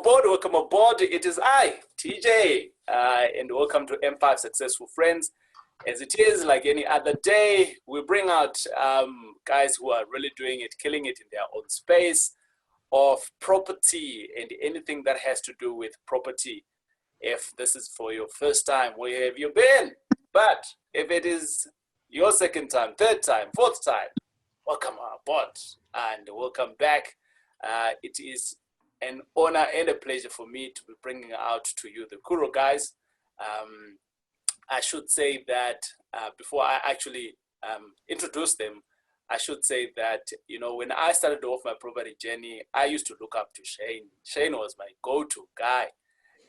welcome aboard. It is I, TJ, and welcome to M5 Successful Friends. As it is, like any other day, we bring out guys who are really doing it, killing it in their own space of property and anything that has to do with property. If this is for your first time, where have you been? But if it is your second time, third time, fourth time, welcome aboard and welcome back. It is an honor and a pleasure for me to be bringing out to you the Kuro guys. I should say that before I actually introduce them, I should say that, you know, when I started off my property journey, I used to look up to Shane. Shane was my go-to guy.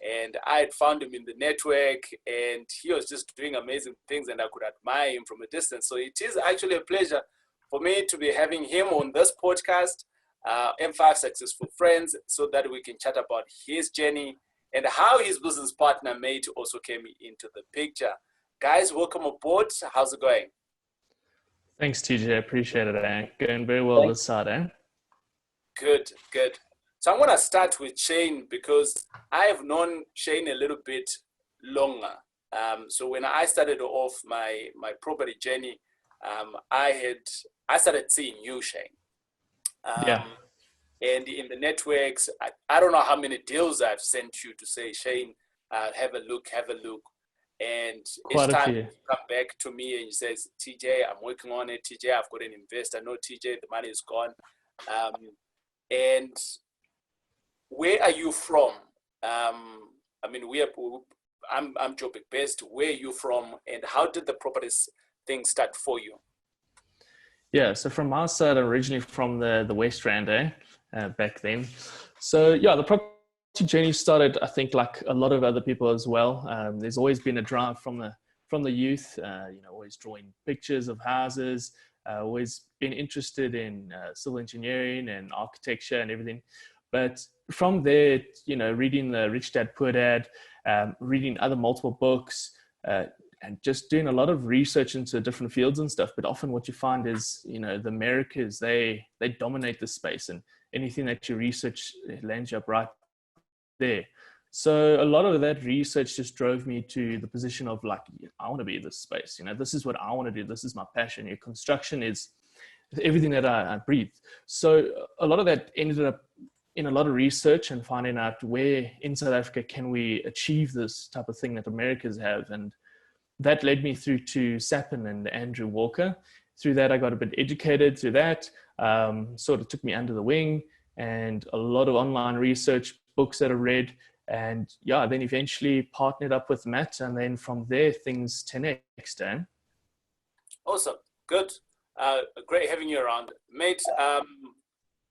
And I had found him in the network and he was just doing amazing things and I could admire him from a distance. So it is actually a pleasure for me to be having him on this podcast, M5 Successful Friends, so that we can chat about his journey and how his business partner, Mate, also came into the picture. Guys, welcome aboard. How's it going? Thanks, TJ. I appreciate it. Going very well this side, eh? Good, good. So I'm going to start with Shane because I have known Shane a little bit longer. So when I started off my property journey, I started seeing you, Shane. Yeah. And in the networks, I don't know how many deals I've sent you to say, Shane, have a look. And Quite each time few. you come back to me and you say, TJ, I'm working on it. TJ, I've got an investor. No, TJ, the money is gone. And where are you from? I mean, I'm Joburg based. Where are you from and how did the properties thing start for you? Yeah, so from my side, originally from the West Rand, back then. So yeah, the property journey started, I think, like a lot of other people as well. There's always been a drive from the youth, always drawing pictures of houses, always been interested in civil engineering and architecture and everything. But from there, reading the Rich Dad Poor Dad, reading other multiple books, and just doing a lot of research into different fields and stuff. But often what you find is, the Americas, they dominate the space and anything that you research lands you up right there. So a lot of that research just drove me to the position of like, I want to be in this space. This is what I want to do. This is my passion. Your construction is everything that I breathe. So a lot of that ended up in a lot of research and finding out where in South Africa can we achieve this type of thing that Americas have. And that led me through to Sapin and Andrew Walker. Through that, I got a bit educated through that, sort of took me under the wing and a lot of online research, books that I read. And yeah, then eventually partnered up with Matt. And then from there, things 10x, Dan. Awesome. Good. Great having you around. Mate,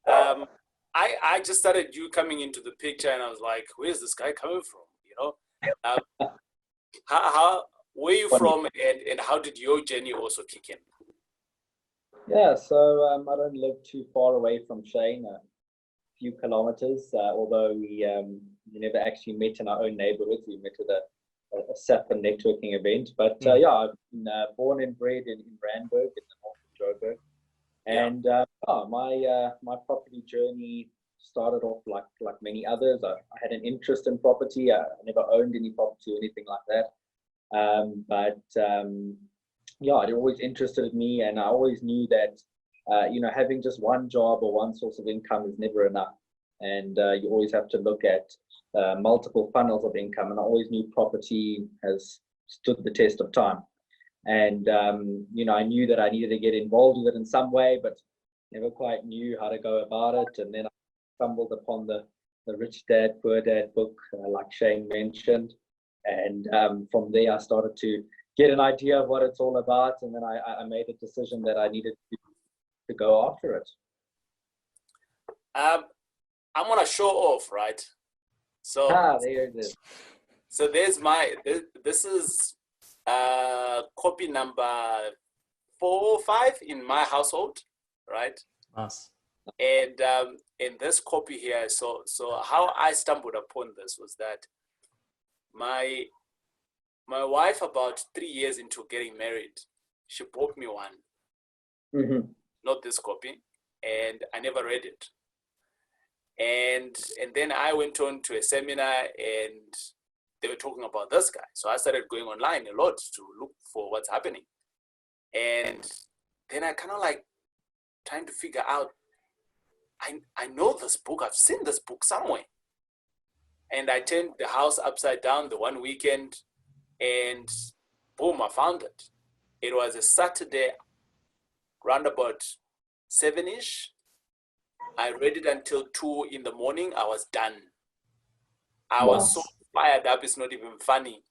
I just started you coming into the picture and I was like, where's this guy coming from? Where are you from and how did your journey also kick in? Yeah, so I don't live too far away from Shane, a few kilometers, although we never actually met in our own neighborhoods. We met at a Sapin networking event. But yeah, I've been born and bred in Randburg in the north of Joburg. And my property journey started off like many others. I had an interest in property. I never owned any property or anything like that. Yeah, it always interested me, and I always knew that having just one job or one source of income is never enough, and you always have to look at multiple funnels of income. And I always knew property has stood the test of time, and I knew that I needed to get involved with it in some way, but never quite knew how to go about it. And then I stumbled upon the Rich Dad Poor Dad book, like Shane mentioned. And from there, I started to get an idea of what it's all about. And then I made a decision that I needed to go after it. I'm going to show off, right? So, there it is. So this is copy number 4 or 5 in my household, right? Nice. And in this copy here, so how I stumbled upon this was that my wife, about 3 years into getting married, she bought me one, not this copy, and I never read it. And then I went on to a seminar and they were talking about this guy. So I started going online a lot to look for what's happening. And then I kind of like trying to figure out, I know this book, I've seen this book somewhere. And I turned the house upside down the one weekend and boom, I found it. It was a Saturday, round about 7-ish. I read it until 2 in the morning. I was done. I was so fired up, it's not even funny.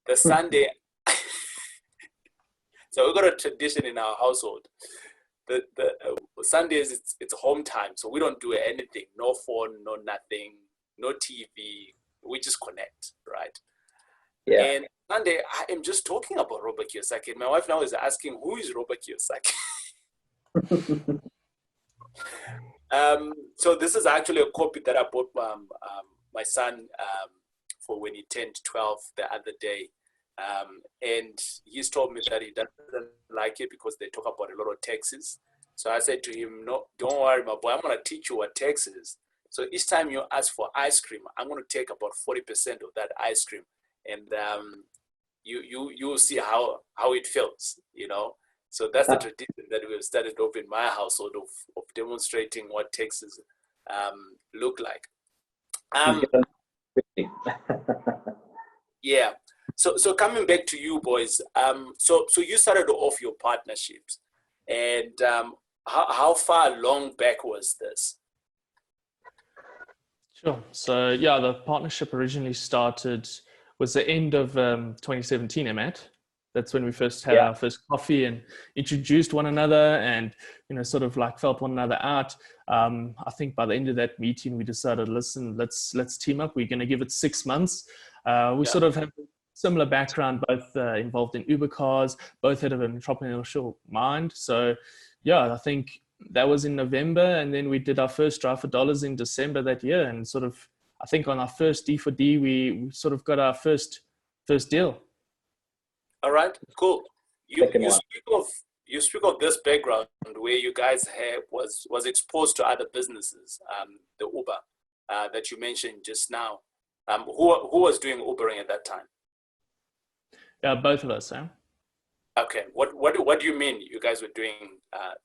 The Sunday, so we got a tradition in our household. The Sundays, it's home time, so we don't do anything. No phone, no nothing, no TV. We just connect, right? Yeah. And Sunday, I am just talking about Robert Kiyosaki. My wife now is asking, who is Robert Kiyosaki? So this is actually a copy that I bought my son for when he turned 12 the other day. And he's told me that he doesn't like it because they talk about a lot of taxes. So I said to him, no, don't worry, my boy, I'm going to teach you what tax is. So each time you ask for ice cream, I'm going to take about 40% of that ice cream. And you'll see how it feels, you know. So that's the tradition that we've started off in my household of demonstrating what taxes look like. Yeah. So coming back to you boys, so you started off your partnerships, and how far long back was this? Sure. So yeah, the partnership originally started was the end of 2017, Matt. That's when we first had our first coffee and introduced one another, and sort of like felt one another out. I think by the end of that meeting, we decided, listen, let's team up. We're going to give it 6 months. We sort of have a similar background, both involved in Uber cars, both had an entrepreneurial mind. So yeah, I think that was in November, and then we did our first Drive for Dollars in December that year, and sort of, I think on our first D4D, we sort of got our first deal. All right, cool. You speak of this background where you guys was exposed to other businesses, the Uber that you mentioned just now. Who was doing Ubering at that time? Yeah, both of us. Okay. What do you mean you guys were doing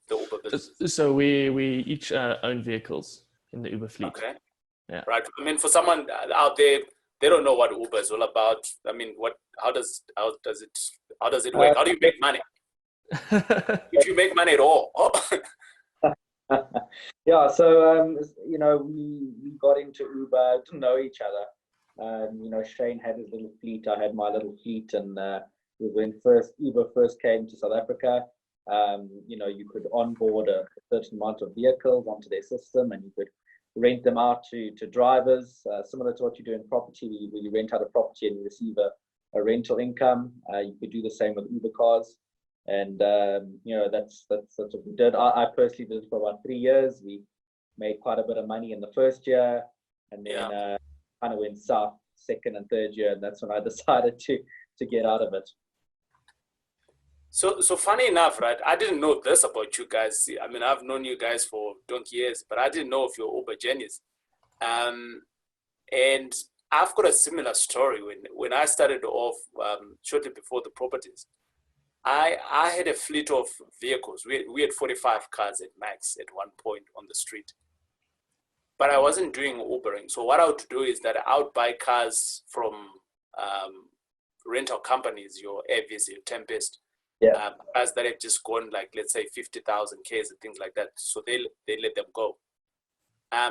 the Uber business? So we each own vehicles in the Uber fleet. Okay. Yeah. Right. I mean, for someone out there, they don't know what Uber is all about. I mean, how does it work? How do you make money? If you make money at all. Yeah. So we got into Uber, didn't know each other. Shane had his little fleet, I had my little fleet, and when Uber first came to South Africa, you could onboard a certain amount of vehicles onto their system, and you could rent them out to drivers, similar to what you do in property, where you rent out a property and you receive a rental income. You could do the same with Uber cars, and that's what we did. I personally did it for about 3 years. We made quite a bit of money in the first year, and then kind of went south second and third year, and that's when I decided to get out of it. So funny enough, right? I didn't know this about you guys. I mean, I've known you guys for donkey years, but I didn't know of your Uber journeys. And I've got a similar story. When I started off shortly before the properties, I had a fleet of vehicles. We had 45 cars at max at one point on the street. But I wasn't doing Ubering. So what I would do is that I would buy cars from rental companies, your Avis, your Tempest, cars that have just gone like, let's say 50,000 Ks and things like that. So they let them go.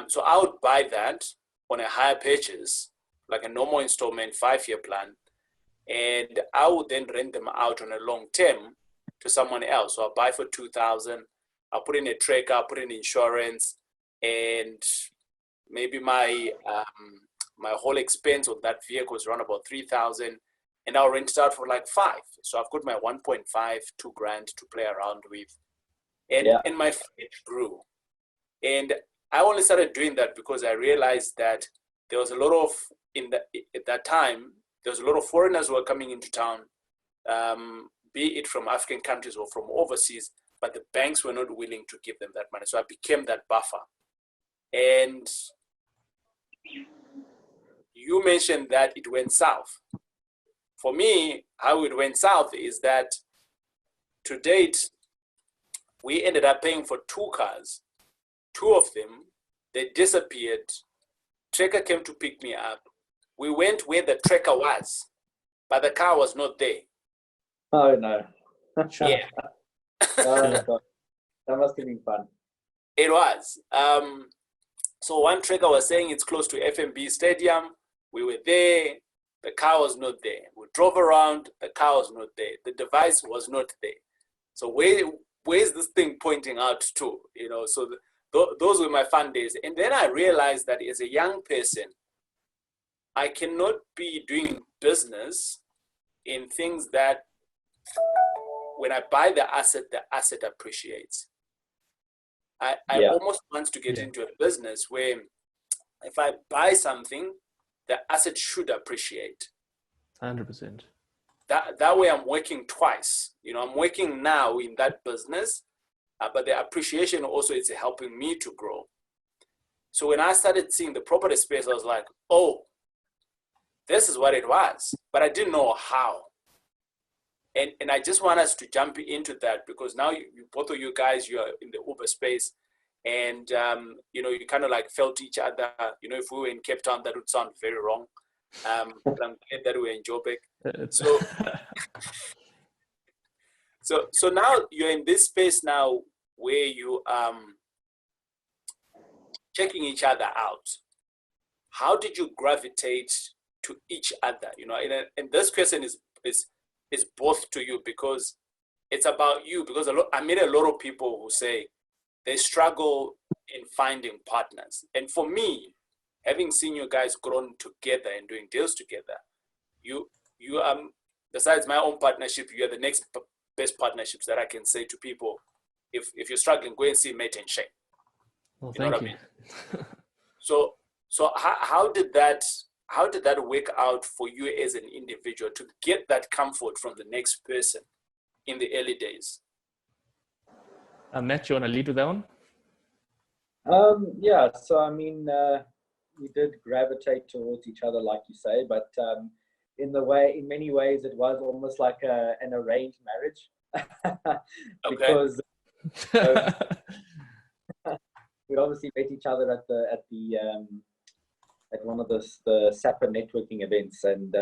So I would buy that on a hire purchase, like a normal installment 5-year plan. And I would then rent them out on a long term to someone else. So I'll buy for 2,000, I'll put in a tracker, I'll put in insurance, and maybe my whole expense of that vehicle is around about 3,000, and I'll rent it out for like 5. So I've got my 1.5, 2 grand to play around with. And my fleet grew. And I only started doing that because I realized that there was a lot of, at that time, there was a lot of foreigners who were coming into town, be it from African countries or from overseas, but the banks were not willing to give them that money. So I became that buffer. And you mentioned that it went south. For me, how it went south is that to date, we ended up paying for 2 cars. 2 of them, they disappeared. Tracker came to pick me up. We went where the tracker was, but the car was not there. Oh no. Yeah. Oh, God. That must have been fun. It was. So one tracker was saying it's close to FNB Stadium. We were there. The car was not there. We drove around. The car was not there. The device was not there. So where's this thing pointing out to? You know. So those were my fun days. And then I realized that as a young person, I cannot be doing business in things that when I buy the asset appreciates. I almost want to get into a business where if I buy something, the asset should appreciate. 100%. That way I'm working twice. You know, I'm working now in that business, but the appreciation also is helping me to grow. So when I started seeing the property space, I was like, oh, this is what it was, but I didn't know how. And I just want us to jump into that because now both of you guys, you are in the Uber space and, you know, you kind of like felt each other. You know, if we were in Cape Town, that would sound very wrong. But I'm glad that we're in Joburg. So now you're in this space now where you checking each other out. How did you gravitate to each other? You know, and this question is both to you because it's about you. Because I meet a lot of people who say they struggle in finding partners. And for me, having seen you guys grown together and doing deals together, you besides my own partnership, you are the next best partnerships that I can say to people. If you're struggling, go and see Mate and Shane. Well, You know thank what you. I mean? So how did that work out for you as an individual to get that comfort from the next person in the early days? Matt, you want to lead with that one? Yeah, so I mean, we did gravitate towards each other, like you say, but in many ways, it was almost like an arranged marriage because we obviously met each other at one of the SAPA networking events, and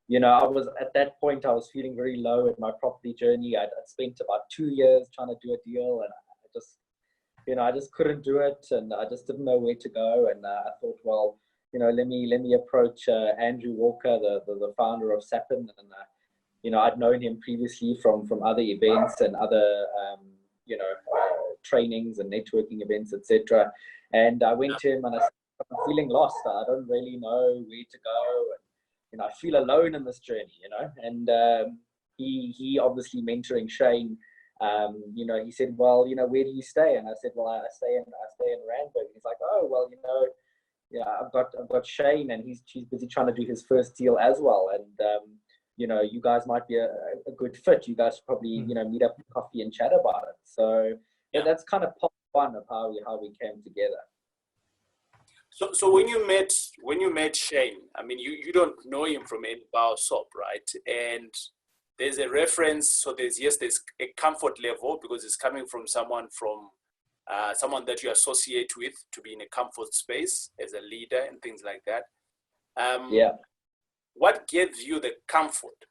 you know, I was at that point I was feeling very low in my property journey. I'd spent about 2 years trying to do a deal, and I just couldn't do it, and I just didn't know where to go. And I thought, well, you know, let me approach Andrew Walker, the founder of Sapin, and you know, I'd known him previously from other events and other trainings and networking events, etc. And I went to him and I said, I'm feeling lost. I don't really know where to go. And, you know, I feel alone in this journey, you know. And he obviously mentoring Shane, you know, he said, well, you know, where do you stay? And I said, well, I stay in Randburg. He's like, oh, well, you know, yeah, I've got Shane, and he's busy trying to do his first deal as well. And you know, you guys might be a good fit. You guys should probably, you know, meet up for coffee and chat about it. So yeah, that's kind of part one of how we came together. So when you met Shane, I mean, you don't know him from any bar soap, right? And there's a reference. So there's a comfort level because it's coming from someone that you associate with to be in a comfort space as a leader and things like that. Yeah. What gives you the comfort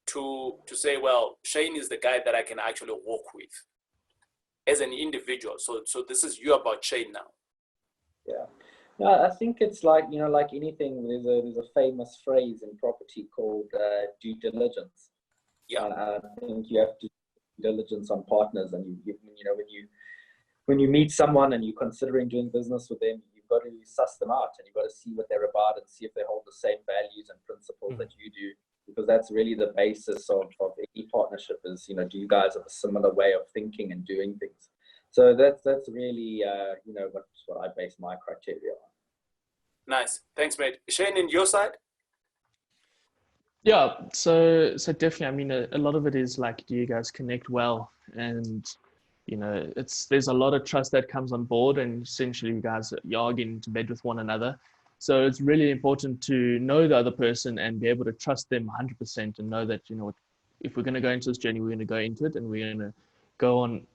to say, well, Shane is the guy that I can actually work with as an individual? So this is you about Shane now. Yeah. No, I think it's like, you know, like anything, there's a famous phrase in property called due diligence. Yeah. And I think you have to do diligence on partners, and you know, when you meet someone and you're considering doing business with them, you've got to suss them out, and you've got to see what they're about and see if they hold the same values and principles that you do, because that's really the basis of any partnership is, you know, do you guys have a similar way of thinking and doing things? So that's really, you know, what I base my criteria on. Nice. Thanks, mate. Shane, on your side? Yeah, so definitely, I mean, a lot of it is like, do you guys connect well? And you know, there's a lot of trust that comes on board, and essentially you guys are getting into bed with one another. So it's really important to know the other person and be able to trust them 100% and know that, you know, if we're going to go into this journey, we're going to go into it and we're going to go on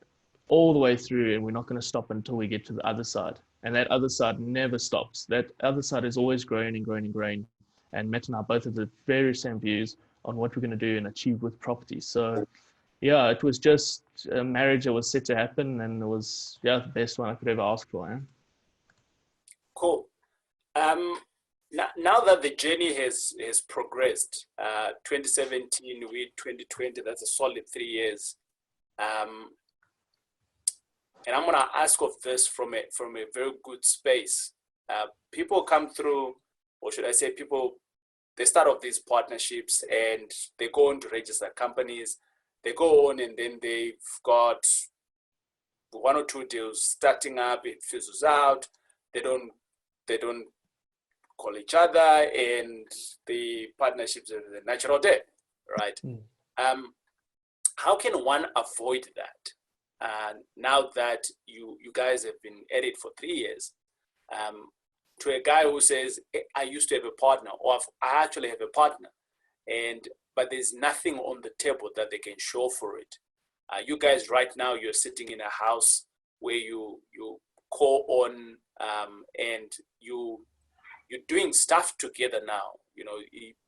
all the way through, and we're not going to stop until we get to the other side. And that other side never stops. That other side is always growing and growing and growing. And Matt and I both have the very same views on what we're going to do and achieve with property. So yeah, it was just a marriage that was set to happen, and it was, yeah, the best one I could ever ask for. Cool. Now that the journey has progressed, 2017 with 2020, that's a solid 3 years. And I'm gonna ask of this from a very good space. People come through, or should I say, people, they start off these partnerships and they go on to register companies. They go on and then they've got 1 or 2 deals starting up. It fizzles out. They don't call each other, and the partnerships are the natural death, right? How can one avoid that? Now that you guys have been at it for 3 years, to a guy who says, I used to have a partner, or I actually have a partner, but there's nothing on the table that they can show for it. You guys right now, you're sitting in a house where you co-own, and you're doing stuff together now. You know,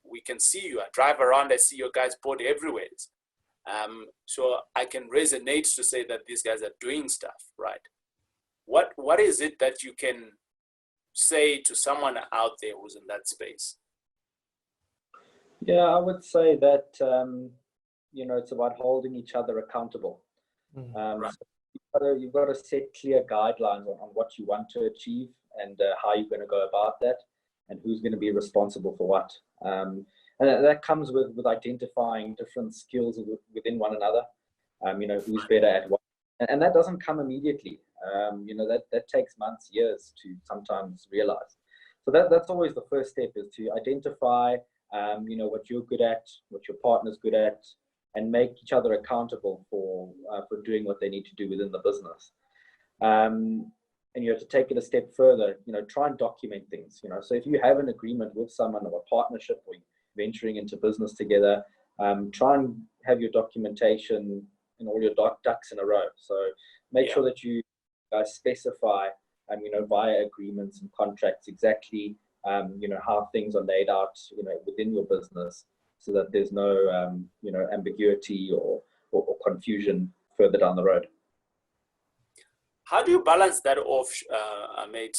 we can see you. I drive around, I see your guys' body everywhere. So I can resonate to say that these guys are doing stuff, right? What is it that you can say to someone out there who's in that space? Yeah, I would say that, you know, it's about holding each other accountable. Right. So you've got to set clear guidelines on what you want to achieve, and how you're going to go about that, and who's going to be responsible for what. And that comes with identifying different skills within one another. You know, who's better at what, and that doesn't come immediately. You know, that takes months, years to sometimes realize. So that's always the first step, is to identify, you know, what you're good at, what your partner's good at, and make each other accountable for doing what they need to do within the business. And you have to take it a step further. You know, try and document things. You know, so if you have an agreement with someone, or a partnership, or venturing into business together, try and have your documentation and all your ducks in a row. So make sure that you specify, you know, via agreements and contracts exactly, you know, how things are laid out, you know, within your business, so that there's no, you know, ambiguity or confusion further down the road. How do you balance that off, mate?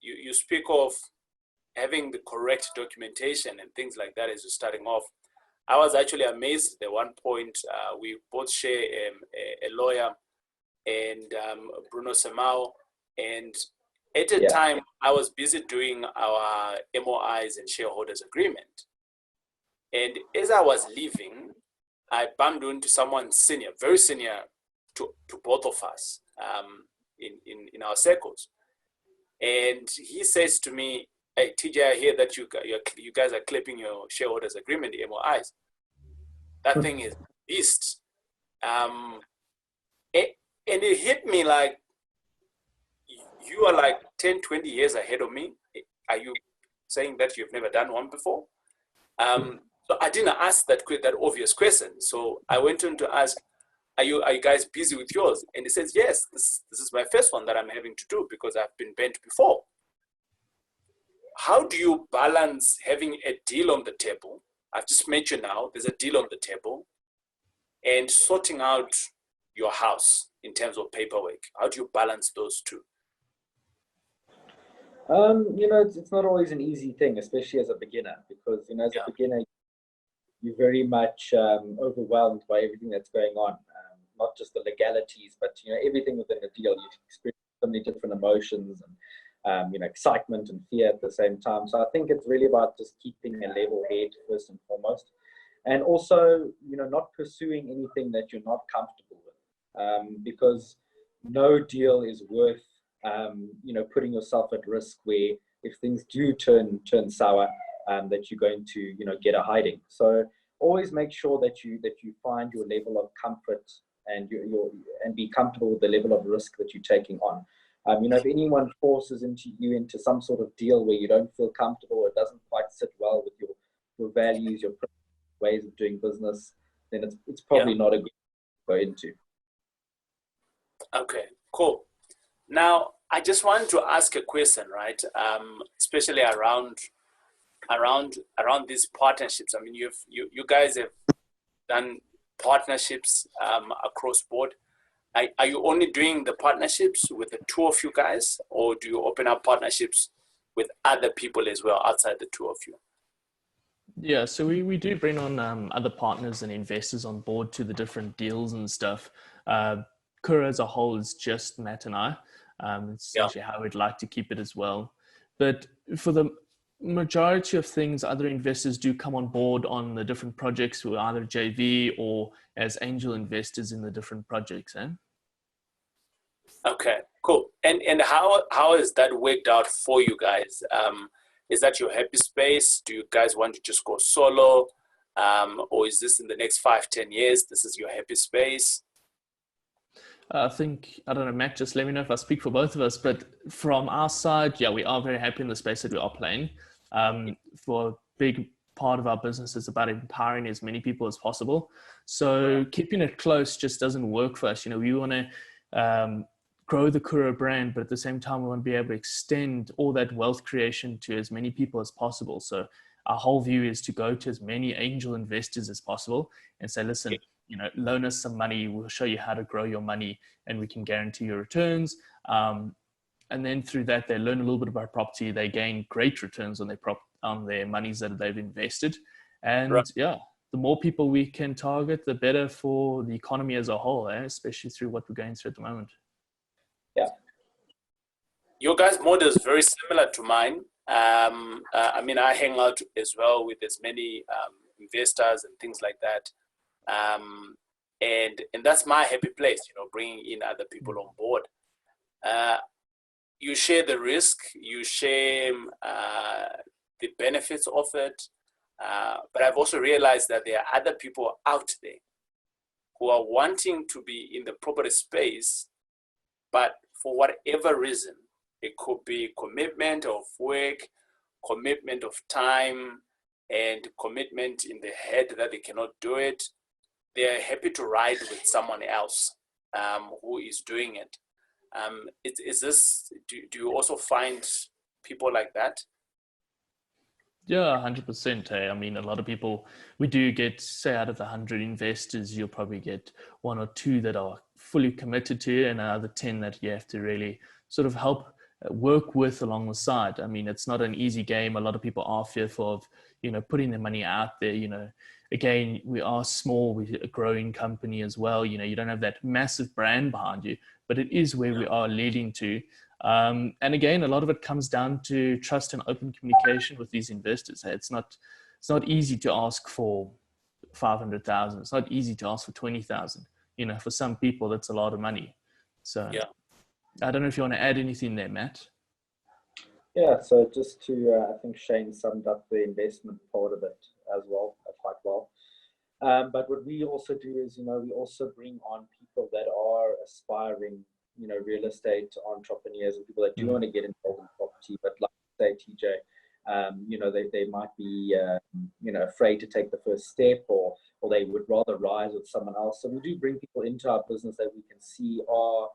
You speak of having the correct documentation and things like that as you're starting off. I was actually amazed at one point. We both share a lawyer, and Bruno Semao, and at a time I was busy doing our MOIs and shareholders agreement. And as I was leaving, I bumped into someone senior, very senior to both of us, in our circles. And he says to me, hey, TJ, I hear that you guys are clipping your shareholders agreement, the MOIs. That thing is beast. And it hit me like, you are like 10, 20 years ahead of me. Are you saying that you've never done one before? So I didn't ask that obvious question. So I went on to ask, are you guys busy with yours? And he says, yes, this is my first one that I'm having to do, because I've been bent before. How do you balance having a deal on the table? I've just mentioned now, there's a deal on the table, and sorting out your house in terms of paperwork. How do you balance those two? You know, it's not always an easy thing, especially as a beginner, because, you know, as a beginner, you're very much overwhelmed by everything that's going on. Not just the legalities, but, you know, everything within the deal. You experience so many different emotions, and you know, excitement and fear at the same time. So I think it's really about just keeping a level head first and foremost, and also, you know, not pursuing anything that you're not comfortable with, because no deal is worth, you know, putting yourself at risk where, if things do turn sour, that you're going to, you know, get a hiding. So always make sure that you find your level of comfort and and be comfortable with the level of risk that you're taking on. If anyone forces you into some sort of deal where you don't feel comfortable or it doesn't quite sit well with your values, your ways of doing business, then it's probably not a good thing to go into. Okay, cool. Now, I just wanted to ask a question, right? Especially around these partnerships. I mean, you guys have done partnerships across board. Are you only doing the partnerships with the two of you guys, or do you open up partnerships with other people as well outside the two of you? Yeah, so we do bring on other partners and investors on board to the different deals and stuff. Kura as a whole is just Matt and I. It's essentially how we'd like to keep it as well. But for the majority of things, other investors do come on board on the different projects with either JV or as angel investors in the different projects. Okay, cool. And how has that worked out for you guys? Is that your happy space? Do you guys want to just go solo? Or is this in the next 5-10 years, this is your happy space? I think, I don't know, Matt, just let me know if I speak for both of us, but from our side, yeah, we are very happy in the space that we are playing. For a big part of our business is about empowering as many people as possible. So keeping it close just doesn't work for us. We want to grow the Kura brand, but at the same time, we want to be able to extend all that wealth creation to as many people as possible. So our whole view is to go to as many angel investors as possible and say, listen, loan us some money. We'll show you how to grow your money and we can guarantee your returns. And then through that, they learn a little bit about property. They gain great returns on their monies that they've invested. And the more people we can target, the better for the economy as a whole, especially through what we're going through at the moment. Yeah. Your guys' model is very similar to mine. I mean, I hang out as well with as many investors and things like that. And that's my happy place, bringing in other people on board. You share the risk, you share the benefits of it. But I've also realized that there are other people out there who are wanting to be in the property space, but for whatever reason, it could be commitment of work, commitment of time, and commitment in the head that they cannot do it. They're happy to ride with someone else who is doing it. Do you also find people like that? Yeah, 100%. I mean, a lot of people, we do get, say out of the 100 investors, you'll probably get 1 or 2 that are fully committed to you and another 10 that you have to really sort of help work with along the side. I mean, it's not an easy game. A lot of people are fearful of, putting their money out there. Again, we are small, we're a growing company as well. You don't have that massive brand behind you, but it is where we are leading to. And again, a lot of it comes down to trust and open communication with these investors. It's not easy to ask for 500,000. It's not easy to ask for 20,000. For some people, that's a lot of money. So I don't know if you want to add anything there, Matt. Yeah, so just to, I think Shane summed up the investment part of it as well, quite well. But what we also do is, we also bring on people that are aspiring, real estate entrepreneurs and people that do want to get involved in property, but like say TJ, they might be, afraid to take the first step or they would rather rise with someone else. So we do bring people into our business that we can see are,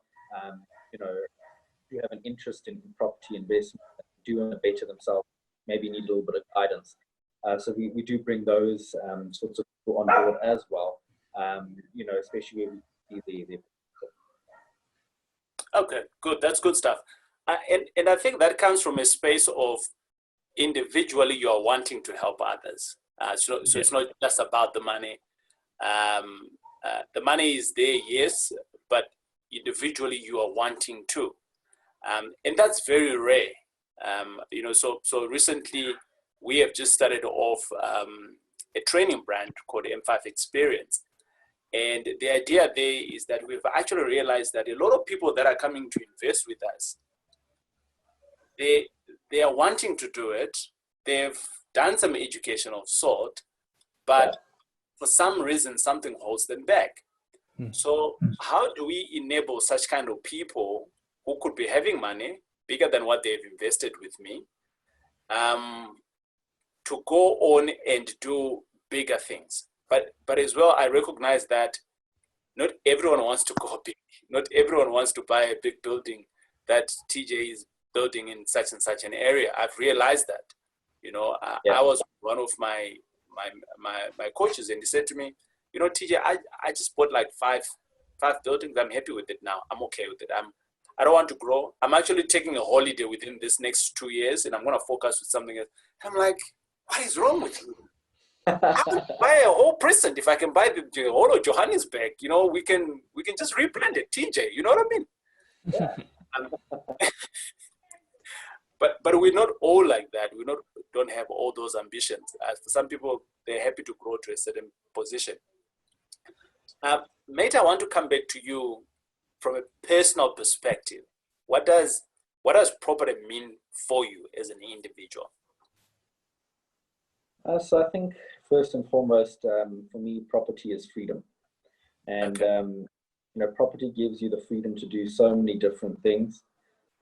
do have an interest in property investment, do want to better themselves, maybe need a little bit of guidance. So we do bring those sorts of people on board as well, especially when we see the Okay, good. That's good stuff. And I think that comes from a space of individually you are wanting to help others. So it's not just about the money. The money is there, yes, but individually you are wanting to. And that's very rare. So recently we have just started off a training brand called M5 Experience. And the idea there is that we've actually realized that a lot of people that are coming to invest with us, they are wanting to do it. They've done some education of sort, but for some reason, something holds them back. So how do we enable such kind of people who could be having money bigger than what they've invested with me, to go on and do bigger things? But as well, I recognize that not everyone wants to go big. Not everyone wants to buy a big building that TJ is building in such and such an area. I've realized that. You know, I was one of my coaches, and he said to me, you know, TJ, I just bought like five buildings. I'm happy with it now. I'm okay with it. I don't want to grow. I'm actually taking a holiday within this next 2 years, and I'm going to focus with something else. I'm like, what is wrong with you? I would buy a whole precinct if I can buy the whole of Johannesburg. You know, we can just rebrand it, TJ. You know what I mean? Yeah. But we're not all like that. We don't have all those ambitions. For some people, they're happy to grow to a certain position. Mate, I want to come back to you from a personal perspective. What does property mean for you as an individual? So I think first and foremost, for me, property is freedom, and you know, property gives you the freedom to do so many different things.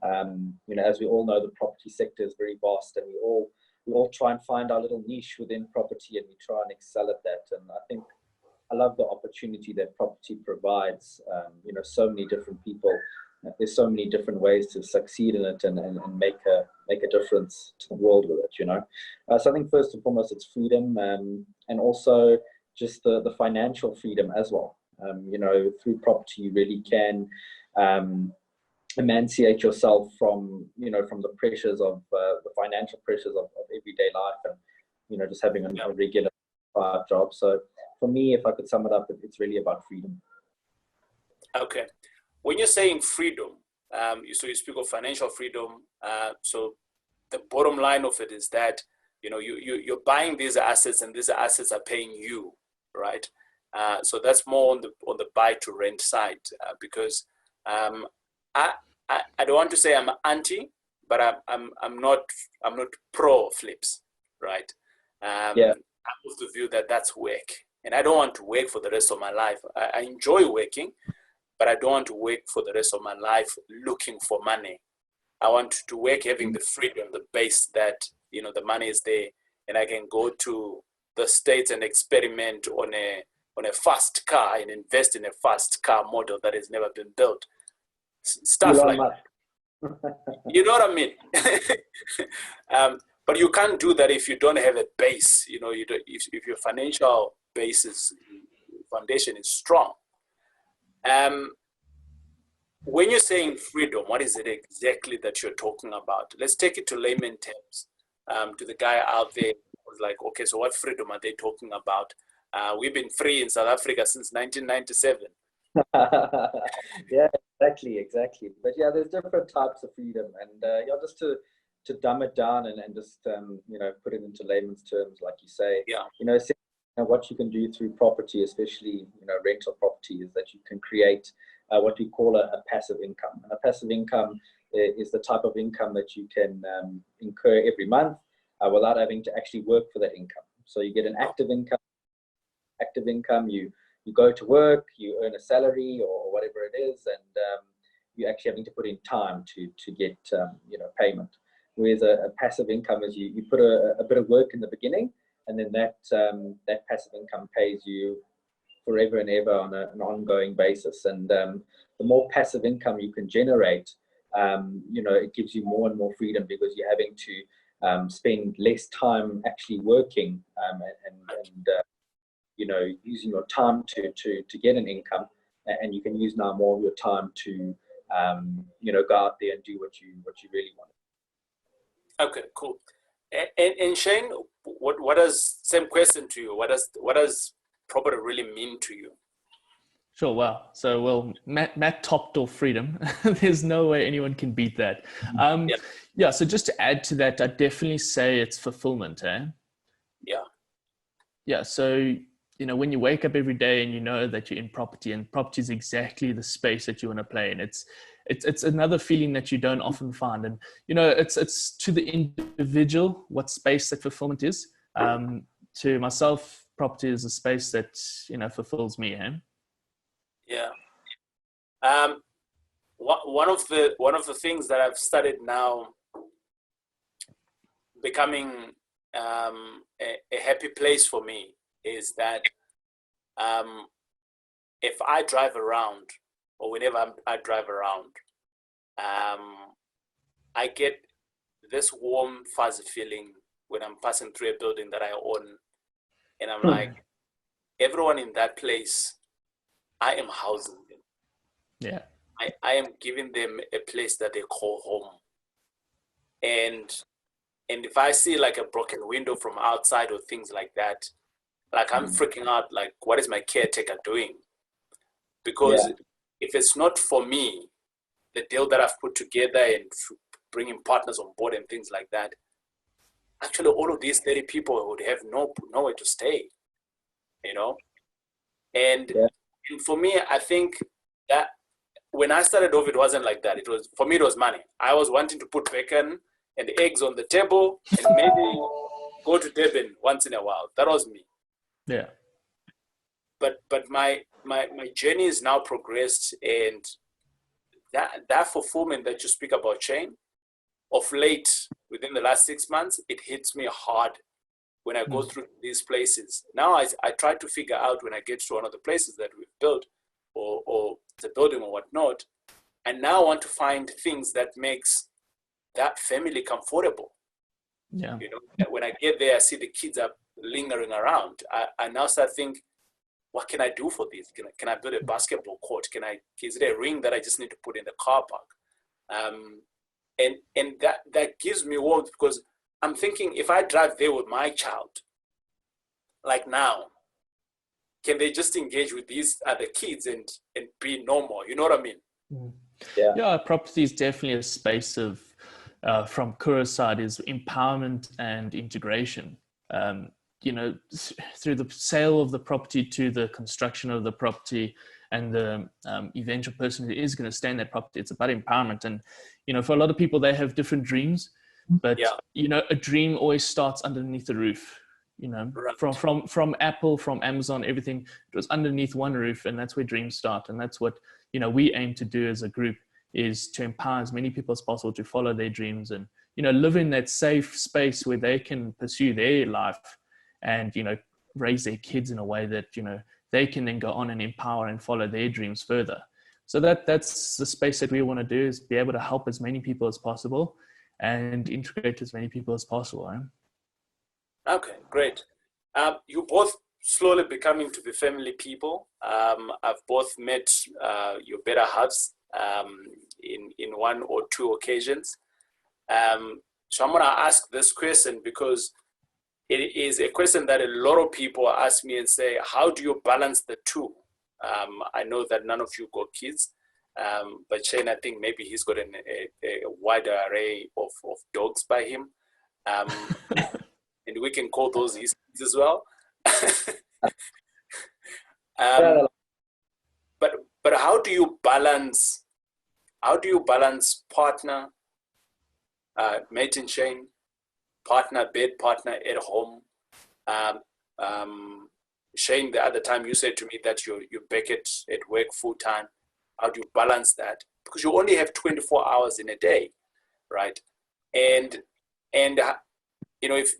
You know, as we all know, the property sector is very vast, and we all try and find our little niche within property, and we try and excel at that. And I think I love the opportunity that property provides. You know, so many different people. There's so many different ways to succeed in it and make a difference to the world with it. You know, so I think first and foremost it's freedom, and also just the financial freedom as well. You know, through property you really can emancipate yourself from the pressures of the financial pressures of everyday life, and you know, just having a regular job. So for me, if I could sum it up, it's really about freedom. Okay. When you're saying freedom, so you speak of financial freedom. So the bottom line of it is that, you know, you're buying these assets, and these assets are paying you, right? So that's more on the buy to rent side, because I don't want to say I'm anti, but I'm not pro flips, right? I'm of the view that that's work, and I don't want to work for the rest of my life. I enjoy working, but I don't want to work for the rest of my life looking for money. I want to work having the freedom, the base that, you know, the money is there, and I can go to the States and experiment on a fast car and invest in a fast car model that has never been built. Stuff like that. You know what I mean? But you can't do that if you don't have a base. You know, if your financial foundation is strong. When you're saying freedom, what is it exactly that you're talking about? Let's take it to layman terms. To the guy out there who's like, okay, so what freedom are they talking about? We've been free in South Africa since 1997. Yeah, exactly. But yeah, there's different types of freedom, and just to dumb it down and just you know, put it into layman's terms, like you say. Yeah. You know, what you can do through property, especially, you know, rental property, is that you can create what we call a passive income. And a passive income is the type of income that you can incur every month without having to actually work for that income. So you get an active income. You go to work, you earn a salary or whatever it is, and you're actually having to put in time to get you know, payment. Whereas a passive income is you put a bit of work in the beginning, and then that passive income pays you forever and ever on an ongoing basis. And the more passive income you can generate, you know, it gives you more and more freedom, because you're having to spend less time actually working and you know, using your time to get an income, and you can use now more of your time to you know, go out there and do what you really want. Okay, cool. And Shane, what does, same question to you, what does property really mean to you? Sure. Wow. So, well, Matt topped off freedom. There's no way anyone can beat that. Yeah. So just to add to that, I definitely say it's fulfillment. Yeah. Yeah. So, you know, when you wake up every day and you know that you're in property, and property is exactly the space that you want to play in, it's another feeling that you don't often find. And, you know, it's to the individual what space that fulfillment is. To myself, property is a space that, you know, fulfills me. Yeah. Um, one of the things that I've started now becoming a happy place for me is that um, if I drive around, or whenever I drive around, I get this warm, fuzzy feeling when I'm passing through a building that I own, and I'm like, everyone in that place, I am housing them. Yeah. I am giving them a place that they call home. And if I see like a broken window from outside or things like that, like I'm freaking out, like, what is my caretaker doing? Because if it's not for me, the deal that I've put together and bringing partners on board and things like that, actually all of these 30 people would have nowhere to stay, you know? And for me, I think that when I started off, it wasn't like that. It was, for me, it was money. I was wanting to put bacon and eggs on the table and maybe go to Durban once in a while. That was me. Yeah. But my journey is now progressed, and that fulfillment that you speak about, Shane, of late, within the last 6 months, it hits me hard when I go through these places. Now I try to figure out when I get to one of the places that we've built or the building or whatnot, and now I want to find things that makes that family comfortable. Yeah. You know, when I get there, I see the kids are lingering around. I now start thinking, what can I do for this? Can I build a basketball court? Is there a ring that I just need to put in the car park? And that gives me warmth, because I'm thinking, if I drive there with my child, like now, can they just engage with these other kids and be normal? You know what I mean? Yeah, property is definitely a space of, from Kura's side, is empowerment and integration. You know, through the sale of the property to the construction of the property and the eventual person who is going to stay in that property, it's about empowerment. And, you know, for a lot of people, they have different dreams, but, you know, a dream always starts underneath the roof. You know, right. from Apple, from Amazon, everything, it was underneath one roof, and that's where dreams start. And that's what, you know, we aim to do as a group, is to empower as many people as possible to follow their dreams and, you know, live in that safe space where they can pursue their life and, you know, raise their kids in a way that, you know, they can then go on and empower and follow their dreams further. So that's the space that we want to do, is be able to help as many people as possible and integrate as many people as possible. Right? Okay, great. You both slowly becoming to be family people. I've both met your better halves in one or two occasions. So I'm going to ask this question because it is a question that a lot of people ask me and say, how do you balance the two? I know that none of you got kids, but Shane, I think maybe he's got a wider array of dogs by him. And we can call those his kids as well. But how do you balance partner, mate and Shane, partner, bed partner at home? Shane, the other time you said to me that you're back at work full time. How do you balance that? Because you only have 24 hours in a day, right? And you know, if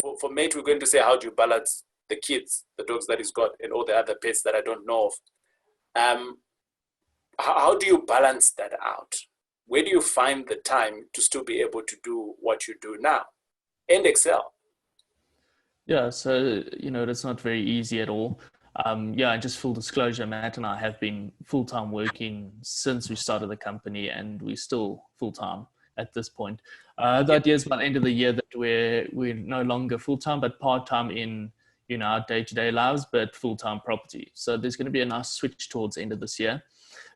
for mate, we're going to say, how do you balance the kids, the dogs that he's got, and all the other pets that I don't know of? How do you balance that out? Where do you find the time to still be able to do what you do now and excel? Yeah, so, you know, that's not very easy at all. Yeah, just full disclosure, Matt and I have been full-time working since we started the company, and we're still full-time at this point. The idea is by the end of the year that we're no longer full-time, but part-time in, you know, our day-to-day lives, but full-time property. So there's going to be a nice switch towards the end of this year.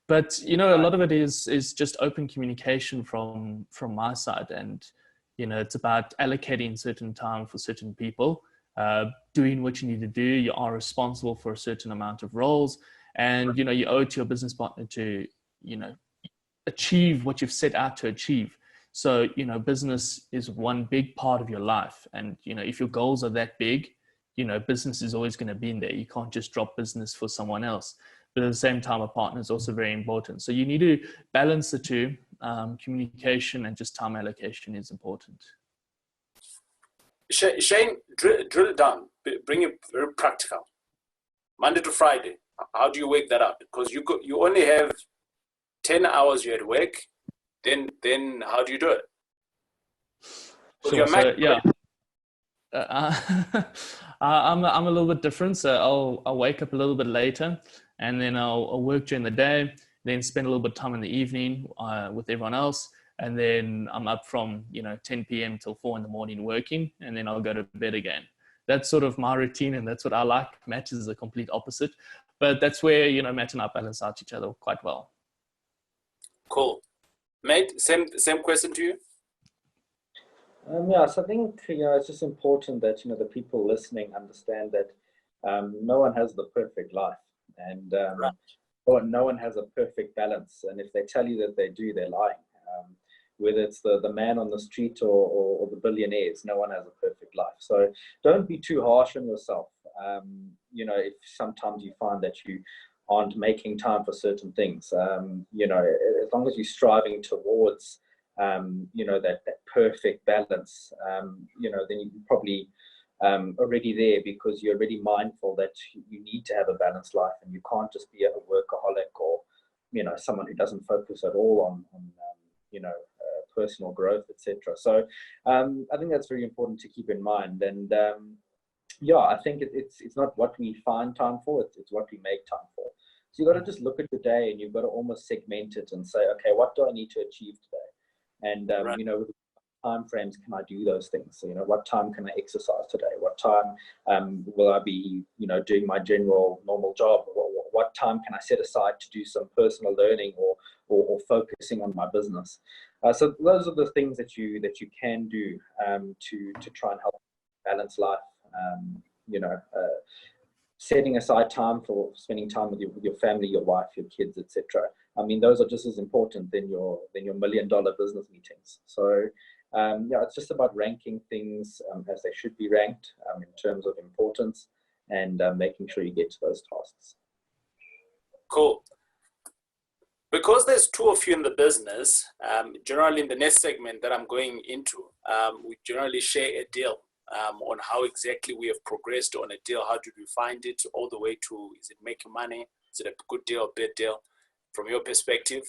But, you know, a lot of it is just open communication from my side. And, you know, it's about allocating certain time for certain people, doing what you need to do. You are responsible for a certain amount of roles, and, you know, you owe it to your business partner to, you know, achieve what you've set out to achieve. So, you know, business is one big part of your life. And, you know, if your goals are that big, you know, business is always going to be in there. You can't just drop business for someone else. but at the same time, a partner is also very important. So you need to balance the two. Communication and just time allocation is important. Shane, drill it down. Bring it very practical. Monday to Friday. How do you wake that up? Because you only have 10 hours you're at work. Then how do you do it? Sure. So, yeah. I'm a little bit different. So I'll wake up a little bit later, and then I'll work during the day, then spend a little bit of time in the evening with everyone else. And then I'm up from 10 p.m. till 4 in the morning working, and then I'll go to bed again. That's sort of my routine, and that's what I like. Matt is the complete opposite, but that's where Matt and I balance out each other quite well. Cool, mate. Same question to you. Yeah, so I think it's just important that the people listening understand that no one has the perfect life, and Right. no one has a perfect balance. And if they tell you that they do, they're lying. Whether it's the man on the street or the billionaires, no one has a perfect life. So don't be too harsh on yourself. If sometimes you find that you aren't making time for certain things, as long as you're striving towards that perfect balance, then you're probably already there, because you're already mindful that you need to have a balanced life, and you can't just be a workaholic or someone who doesn't focus at all on personal growth, etc. So I think that's very important to keep in mind. And I think it's not what we find time for, it's what we make time for. So you've got to just look at the day, and you've got to almost segment it and say, okay, what do I need to achieve today? And Right. with time frames, can I do those things? So, what time can I exercise today? What time will I be doing my general normal job? What time can I set aside to do some personal learning or focusing on my business? So those are the things that you can do to try and help balance life. Setting aside time for spending time with your family, your wife, your kids, etc. I mean, those are just as important than your $1 million business meetings. So it's just about ranking things as they should be ranked in terms of importance, and making sure you get to those tasks. Cool. Because there's two of you in the business, generally in the next segment that I'm going into, we generally share a deal on how exactly we have progressed on a deal. How did we find it, all the way to, is it making money? Is it a good deal, a bad deal? From your perspective,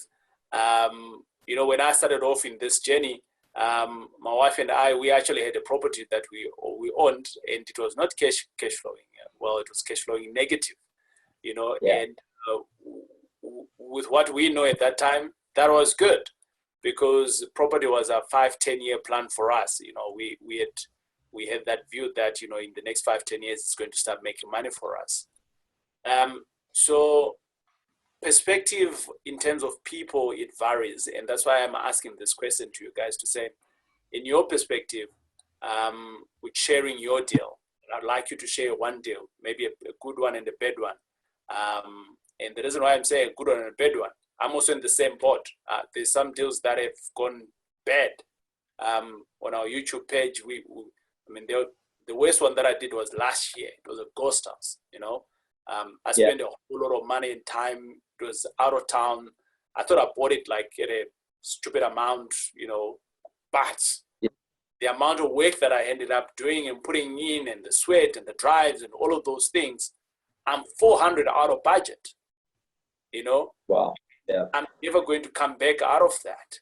when I started off in this journey, my wife and I, we actually had a property that we owned, and it was not cash flowing. Well, it was cash flowing negative, Yeah. and with what we know at that time, that was good, because property was a 5-10 year plan for us. We had that view that in the next 5-10 years it's going to start making money for us. So perspective in terms of people, it varies, and that's why I'm asking this question to you guys, to say, in your perspective, with sharing your deal, I'd like you to share one deal, maybe a good one and a bad one. And the reason why I'm saying a good one and a bad one, I'm also in the same boat. There's some deals that have gone bad. On our YouTube page, the worst one that I did was last year. It was a ghost house. I spent a whole lot of money and time. It was out of town. I thought I bought it like at a stupid amount, but the amount of work that I ended up doing and putting in, and the sweat and the drives and all of those things, I'm 400 out of budget. Wow. Yeah. I'm never going to come back out of that.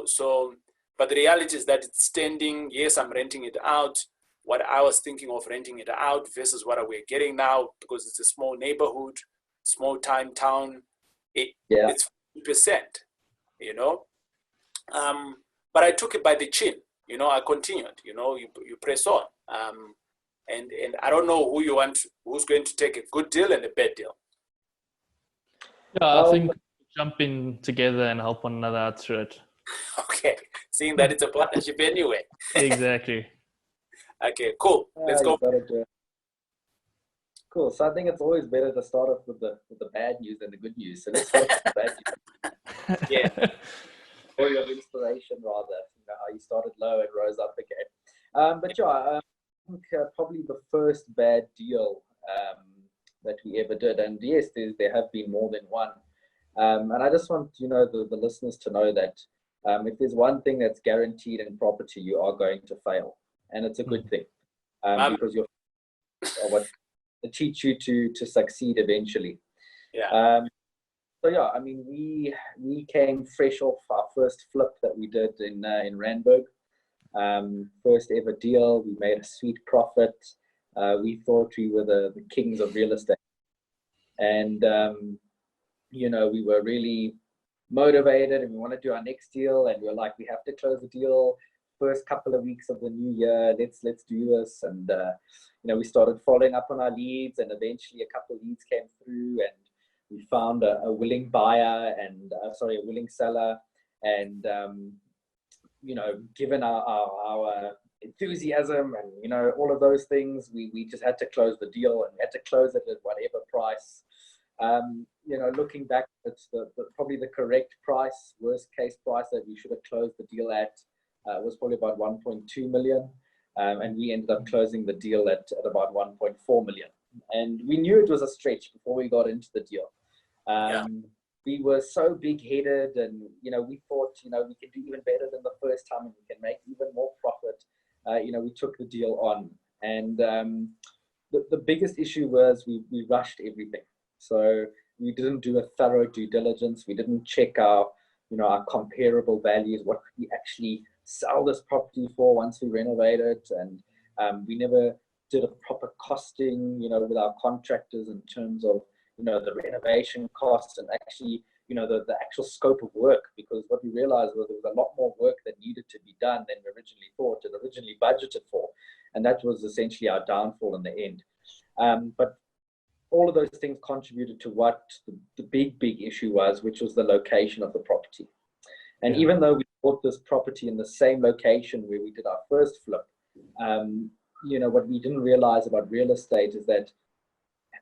So, but the reality is that it's standing. Yes, I'm renting it out. What I was thinking of renting it out versus what we're getting now, because it's a small neighborhood, small time town, it's 50%, but I took it by the chin. I continued. You press on, and I don't know who's going to take a good deal and a bad deal. Yeah, I think jump in together and help one another out through it. Okay, seeing that it's a partnership anyway. Exactly. Okay, cool. Let's go. Cool. So I think it's always better to start off with the bad news than the good news. So let's start with the bad news. Yeah. Story of inspiration, rather. How you started low and rose up again. But I think probably the first bad deal that we ever did. And yes, there have been more than one. And I just want, you know, the listeners to know that if there's one thing that's guaranteed in property, you are going to fail. And it's a good thing, because you're what teach you to succeed eventually. Yeah. So yeah, I mean, we came fresh off our first flip that we did in Randburg. First ever deal. We made a sweet profit. We thought we were the kings of real estate, and you know, we were really motivated, and we want to do our next deal, and we were like, we have to close the deal first couple of weeks of the new year. Let's do this. And you know, we started following up on our leads, and eventually a couple of leads came through, and we found a willing buyer and a willing seller. And you know, given our enthusiasm and, you know, all of those things, we just had to close the deal, and we had to close it at whatever price. You know, looking back, it's probably the correct price. Worst case price that we should have closed the deal at was probably about 1.2 million. And we ended up closing the deal at about 1.4 million. And we knew it was a stretch before we got into the deal. We were so big-headed, and, you know, we thought, you know, we can do even better than the first time, and we can make even more profit. You know, we took the deal on. And the biggest issue was we rushed everything. So we didn't do a thorough due diligence. We didn't check our comparable values. What could we actually sell this property for once we renovate it? And we never did a proper costing, you know, with our contractors in terms of, you know, the renovation costs and actually, you know, the actual scope of work. Because what we realized was there was a lot more work that needed to be done than we originally thought and originally budgeted for. And that was essentially our downfall in the end. But all of those things contributed to what the big issue was, which was the location of the property. And even though we bought this property in the same location where we did our first flip, you know, what we didn't realize about real estate is that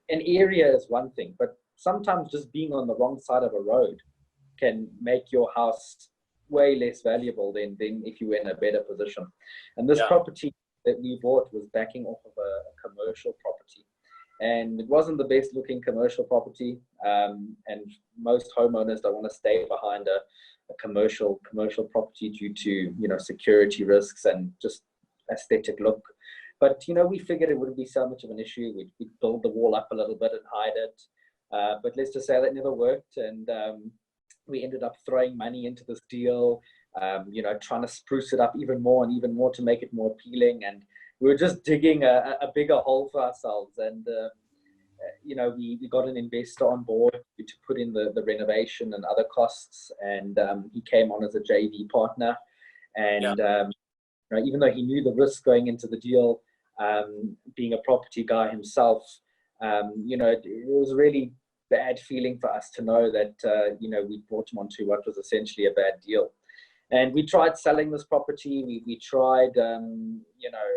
an area is one thing, but sometimes just being on the wrong side of a road can make your house way less valuable than if you were in a better position. And this property that we bought was backing off of a commercial property. And it wasn't the best looking commercial property. And most homeowners don't want to stay behind a commercial property due to, you know, security risks and just aesthetic look. But, you know, we figured it wouldn't be so much of an issue. We'd build the wall up a little bit and hide it. But let's just say that never worked. And we ended up throwing money into this deal, you know, trying to spruce it up even more to make it more appealing. And we were just digging a bigger hole for ourselves. And, you know, we got an investor on board to put in the renovation and other costs. And he came on as a JV partner. And you know, even though he knew the risk going into the deal, being a property guy himself, you know, it was a really bad feeling for us to know that, you know, we brought him onto what was essentially a bad deal. And we tried selling this property. We tried, you know,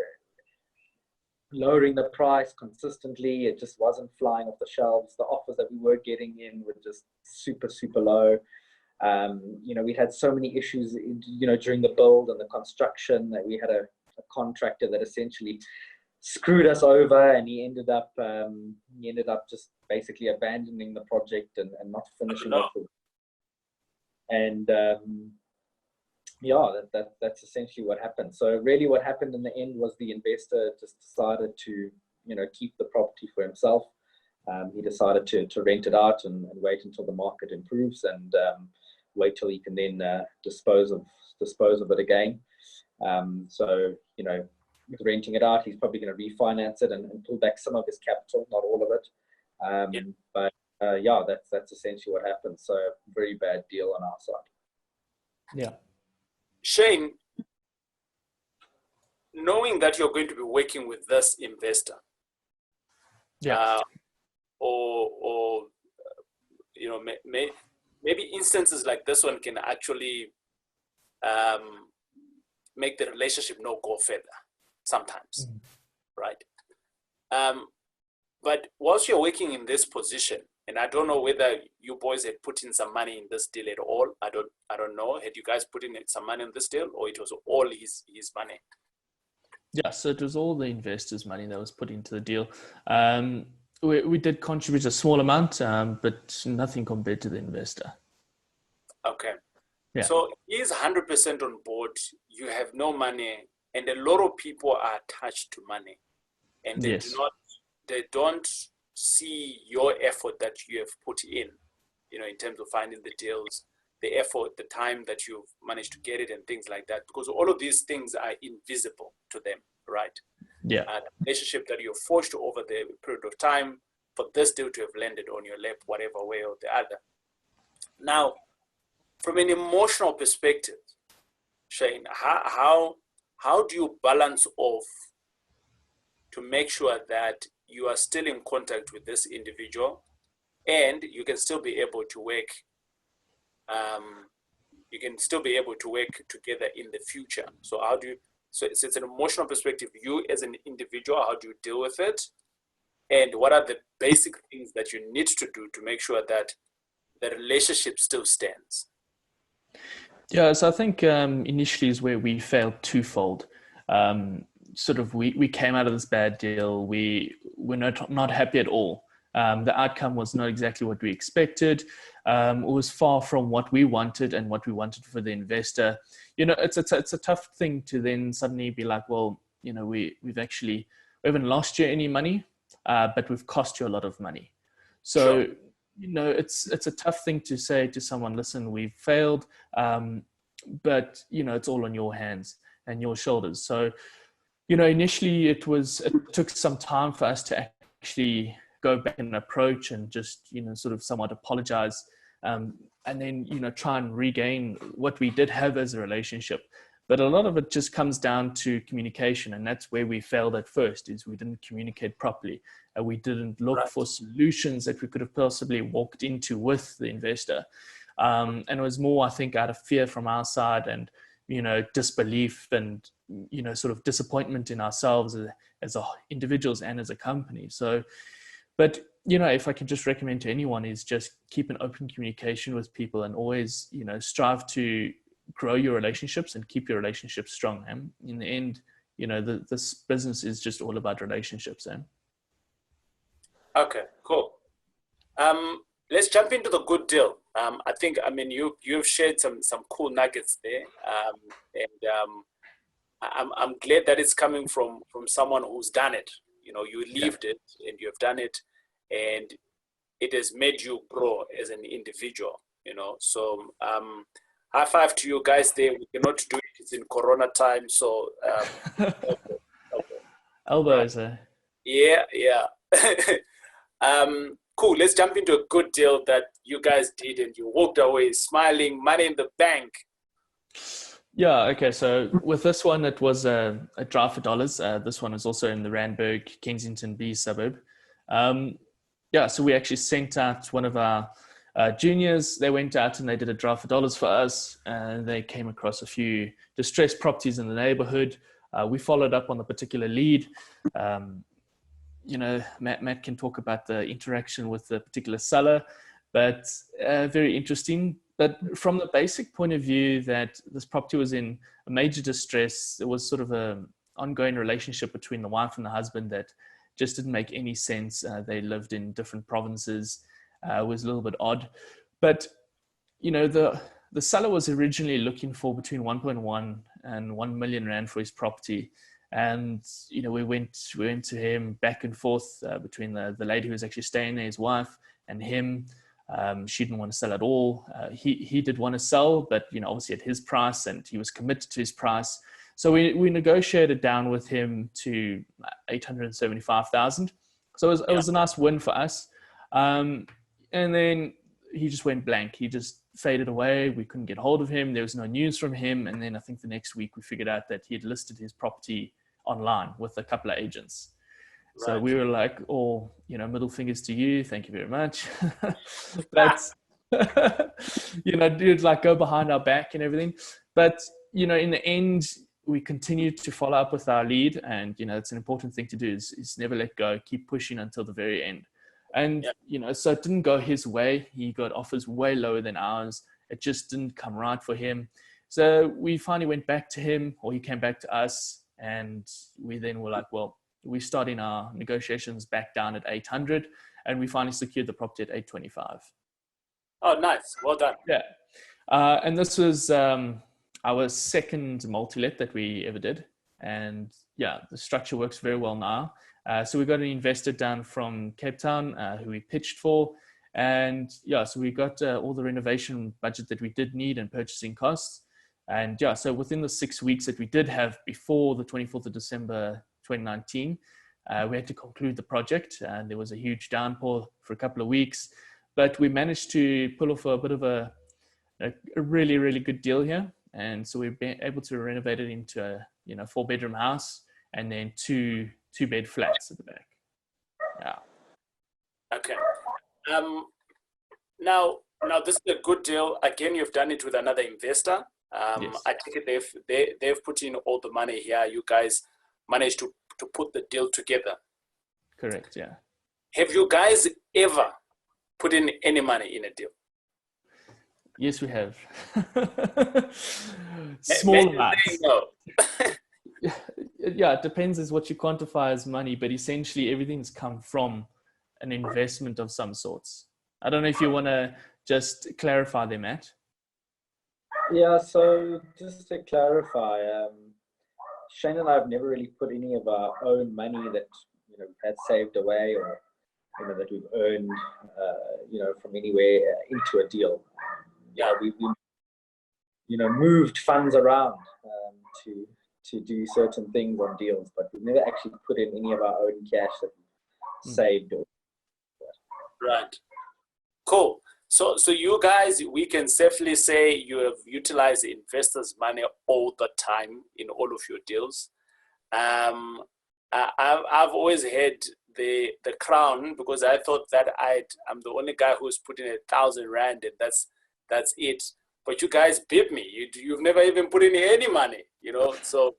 lowering the price consistently. It just wasn't flying off the shelves. The offers that we were getting in were just super low. You know, we had so many issues, you know, during the build and the construction that we had a contractor that essentially screwed us over, and he ended up just basically abandoning the project and not finishing it. And yeah, that's essentially what happened. So really what happened in the end was the investor just decided to, you know, keep the property for himself. He decided to rent it out and wait until the market improves, and wait till he can then dispose of it again. So, you know, with renting it out, he's probably going to refinance it and pull back some of his capital, not all of it. But yeah, that's essentially what happened. So very bad deal on our side. Yeah. Shane, knowing that you're going to be working with this investor, or you know, maybe instances like this one can actually make the relationship not go further sometimes, right? But whilst you're working in this position, and I don't know whether you boys had put in some money in this deal at all. I don't know. Had you guys put in some money in this deal, or it was all his money? Yeah, so it was all the investors' money that was put into the deal. we did contribute a small amount, but nothing compared to the investor. Okay. Yeah. So he's 100% on board. You have no money, and a lot of people are attached to money, and they Yes. they don't see your effort that you have put in, in terms of finding the deals, the effort, the time that you've managed to get it, and things like that, because all of these things are invisible to them, right? Yeah. The relationship that you've forged over the period of time for this deal to have landed on your lap, whatever way or the other. Now, from an emotional perspective, Shane, how do you balance off to make sure that you are still in contact with this individual and you can still be able to work together in the future? So how do you, so it's an emotional perspective, you as an individual, how do you deal with it? And what are the basic things that you need to do to make sure that the relationship still stands? Yeah, so I think initially is where we failed twofold. Sort of we came out of this bad deal. We were not happy at all. The outcome was not exactly what we expected. It was far from what we wanted and what we wanted for the investor. It's a tough thing to then suddenly be like, well, we haven't lost you any money, but we've cost you a lot of money. So, Sure. It's a tough thing to say to someone, listen, we've failed, but it's all on your hands and your shoulders. So, initially it took some time for us to actually go back and approach and just, sort of somewhat apologize, and then, try and regain what we did have as a relationship. But a lot of it just comes down to communication, and that's where we failed at first, is we didn't communicate properly. We didn't look Right. for solutions that we could have possibly walked into with the investor. And it was more, I think, out of fear from our side and, disbelief and, sort of disappointment in ourselves as individuals and as a company. So, but, if I can just recommend to anyone, is just keep an open communication with people and always, strive to grow your relationships and keep your relationships strong. And in the end, this business is just all about relationships. Okay, cool. Let's jump into the good deal. You've shared some cool nuggets there, and I'm glad that it's coming from someone who's done it. You lived it and you have done it, and it has made you grow as an individual. So high five to you guys there. We cannot do it; it's in Corona time, so okay. Elbows. Yeah. Cool. Let's jump into a good deal that you guys did and you walked away smiling, money in the bank. Yeah. Okay. So with this one, it was a draft for dollars. This one is also in the Randburg, Kensington B suburb. So we actually sent out one of our juniors. They went out and they did a draft for dollars for us, and they came across a few distressed properties in the neighborhood. We followed up on the particular lead. Matt can talk about the interaction with the particular seller, but very interesting. But from the basic point of view that this property was in a major distress, there was sort of an ongoing relationship between the wife and the husband that just didn't make any sense. They lived in different provinces. It was a little bit odd. But, the seller was originally looking for between 1.1 and 1 million rand for his property. And, we went to him back and forth between the lady who was actually staying there, his wife, and him. She didn't want to sell at all. He did want to sell, but, obviously at his price, and he was committed to his price. So we negotiated down with him to 875,000. So it was a nice win for us. And then he just went blank. He just faded away. We couldn't get hold of him. There was no news from him. And then I think the next week we figured out that he had listed his property online with a couple of agents. Right. So we were like, middle fingers to you. Thank you very much. But, dude, like go behind our back and everything. But, in the end, we continued to follow up with our lead. And, it's an important thing to do is never let go, keep pushing until the very end. And, so it didn't go his way. He got offers way lower than ours. It just didn't come right for him. So we finally went back to him, or he came back to us. And we then were like, well, we starting our negotiations back down at 800, and we finally secured the property at 825. Oh, nice. Well done. Yeah. And this was our second multi-let that we ever did. And yeah, the structure works very well now. So we got an investor down from Cape Town who we pitched for. And yeah, so we got all the renovation budget that we did need and purchasing costs. And yeah, so within the 6 weeks that we did have before the 24th of December 2019, we had to conclude the project. And there was a huge downpour for a couple of weeks. But we managed to pull off a bit of a really, really good deal here. And so we've been able to renovate it into a 4-bedroom house and then two bed flats at the back. Yeah. Okay. Now this is a good deal. Again, you've done it with another investor. Yes. I think they've put in all the money here. You guys managed to put the deal together. Correct. Yeah. Have you guys ever put in any money in a deal? Yes, we have. Small amounts. No. Yeah, it depends as what you quantify as money, but essentially everything's come from an investment of some sorts. I don't know if you want to just clarify there, Matt. Yeah, so just to clarify, Shane and I have never really put any of our own money that we've had saved away or that we've earned from anywhere into a deal. Yeah, we've moved funds around to do certain things on deals, but we've never actually put in any of our own cash that we've saved. Right. Cool. So you guys, we can safely say you have utilized investors' money all the time in all of your deals. I've always had the crown because I thought that I'm the only guy who's put in 1,000 rand and that's it. But you guys beat me. You've never even put in any money, So,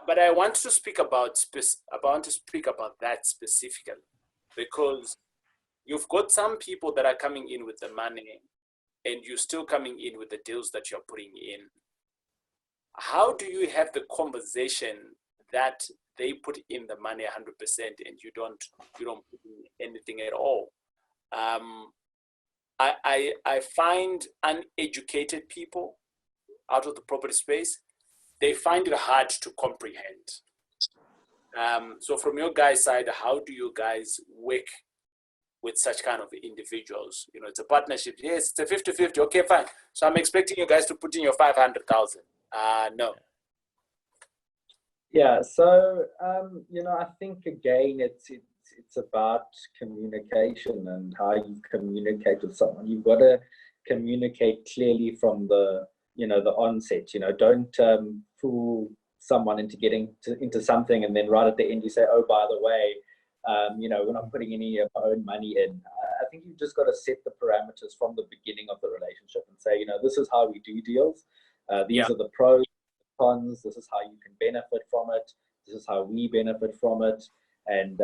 but I want to speak about that specifically because you've got some people that are coming in with the money, and you're still coming in with the deals that you're putting in. How do you have the conversation that they put in the money 100% and you don't put in anything at all? I find uneducated people out of the property space, they find it hard to comprehend. So from your guys' side, how do you guys work with such kind of individuals? It's a partnership. Yes, it's a 50-50. Okay, fine. So I'm expecting you guys to put in your 500,000. No. Yeah. So, I think again, it's about communication and how you communicate with someone. You've got to communicate clearly from the onset. Don't fool someone into getting into something and then right at the end you say, oh, by the way, we're not putting any of our own money in. I think you've just got to set the parameters from the beginning of the relationship and say, this is how we do deals. These are the pros, cons. This is how you can benefit from it. This is how we benefit from it. And,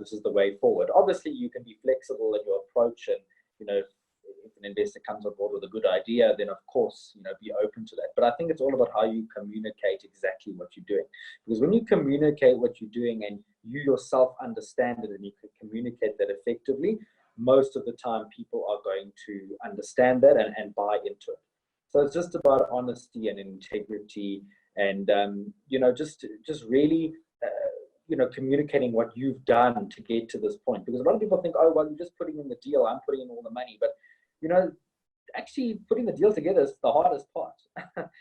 this is the way forward. Obviously, you can be flexible in your approach and, if an investor comes on board with a good idea, then of course, be open to that. But I think it's all about how you communicate exactly what you're doing. Because when you communicate what you're doing and you yourself understand it and you can communicate that effectively, most of the time people are going to understand that and buy into it. So it's just about honesty and integrity and, just really, communicating what you've done to get to this point. Because a lot of people think, oh, well, you're just putting in the deal, I'm putting in all the money. But, actually putting the deal together is the hardest part. That